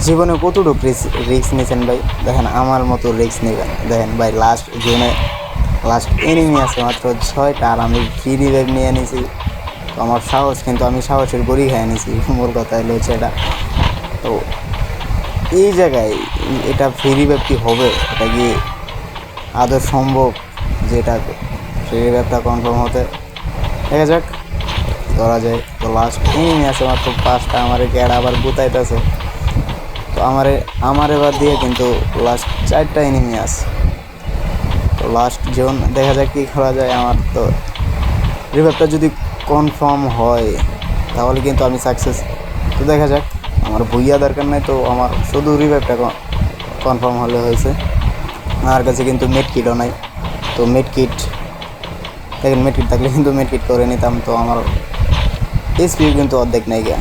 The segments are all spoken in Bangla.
জীবনে কতটুকু রিস্ক নিয়েছেন ভাই? দেখেন আমার মতো রিস্ক নেবেন। দেখেন ভাই লাস্ট জোনে লাস্ট এনিমি আছে মাত্র 6টা, আর আমি ফ্রি রিভাইভ নিয়ে নিয়েছি। তো আমার সাহস, কিন্তু আমি সাহসের গড়ি খেয়ে নিয়েছি। মূল কথা হলো হচ্ছে এটা। তো এই জায়গায় এটা ফ্রি রিভাইভ কি হবে? এটা কি আদৌ সম্ভব যে এটা ফ্রি রিভাইভটা কনফার্ম হতে? দেখা যাক করা যায়। তো লাস্ট এনিমি আছে মাত্র 5টা, আমার ক্যাড আবার গুতাইতেছে। তো আমার এবার দিয়ে কিন্তু লাস্ট 4টা এনিমি আছে। তো লাস্ট জোন দেখা যাক কী করা যায়। আমার তো রিভাইভটা যদি কনফার্ম হয় তাহলে কিন্তু আমি সাকসেস। তো দেখা যাক, আমার ভুইয়া দরকার নাই, তো আমার শুধু রিভাইভটা কনফার্ম হলে হয়েছে। আমার কাছে কিন্তু মেড কিটও নাই। তো মেড কিট দেখেন, মেড কিট থাকলে কিন্তু মেড কিট করে নিতাম। তো আমার এসপিও কিন্তু অর্ধেক নেই গিয়া।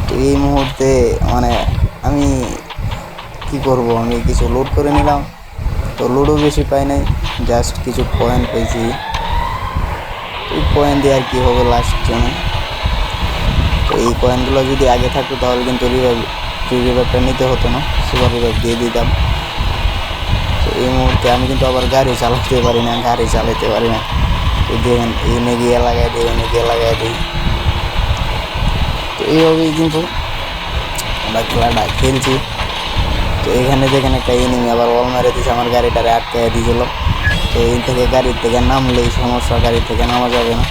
তো এই মুহূর্তে মানে আমি কি করব, আমি কিছু লোড করে নিলাম। তো লোডও বেশি পাই নাই, জাস্ট কিছু পয়েন্ট পেয়েছি। এই পয়েন্ট দিয়ে আর কি হবে লাস্ট জন্য। তো এই কয়েনগুলো যদি আগে থাকতো তাহলে কিন্তু ফ্রি রিভাইভটা নিতে হতো না, সুপার রিভাইভ দিয়ে দিতাম। তো এই মুহূর্তে আমি কিন্তু আবার গাড়ি চালাতে পারি না। তো দেখেন এনে গিয়ে লাগাই দিই। তো এইভাবেই কিন্তু আমরা খেলাটা খেলছি। তো এখানে দেখেন একটা এনিমি আবার ওয়াল মেরে দিয়েছে, আমার গাড়িটারে আটকে দিয়েছিল। তো এই থেকে গাড়ির থেকে নামলেই সমস্যা, গাড়ি থেকে নামা যাবে না।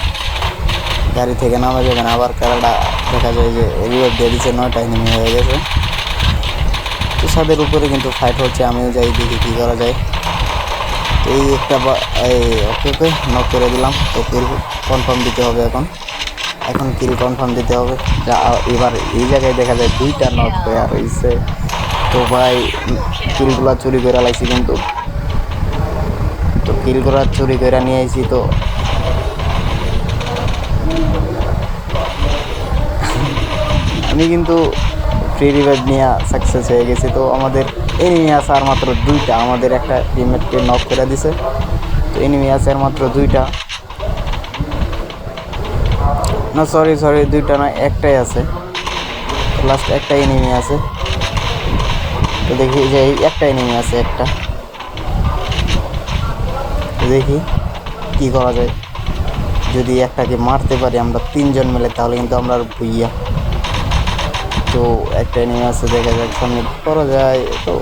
আবার খেলাটা দেখা যায় যে রিভাইভ দিয়ে দিচ্ছে, 9টা এনিমি হয়ে গেছে। তো ছাদের উপরে কিন্তু ফাইট হচ্ছে, আমিও যাই দেখি কী করা যায়। তো এই একটা ওকে নক করে দিলাম। তো কিল কনফার্ম দিতে হবে এখন কিল কনফার্ম দিতে হবে। যা এবার এই জায়গায় দেখা যায় 2টা নক হয়ে রয়েছে। তো ভাই কিলগুলো চুরি করে লাইছি কিন্তু। তো কিলগুলো চুরি করে নিয়ে আইছি। তো আমি কিন্তু ফ্রি রিভাইভ নিয়ে সাকসেস হয়ে গেছি। তো আমাদের এনিমি আছে আর মাত্র 2টা, আমাদের একটা টিমমেটকে নক করে দিছে। তো এনিমি আছে আর মাত্র 2টা, না সরি 2টা না, একটাই আছে। লাস্ট একটা এনিমি আছে। তো দেখি যে এই একটা এনিমি আছে, একটা দেখি কি করা যায়। যদি একটাকে মারতে পারি আমরা 3জন মিলে তাহলে কিন্তু আমরা ভুইয়া। তো একটা এনিমি আছে, দেখা যাক সামনে কি করা যায়। তো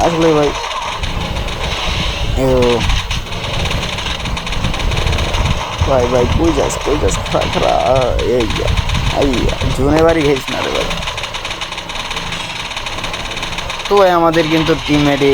আসলে ভাই ভাই কই যাস খারা এই জুনে বাড়ি খেয়েছ না রে ভাই। তো ভাই আমাদের কিন্তু টিমমেটে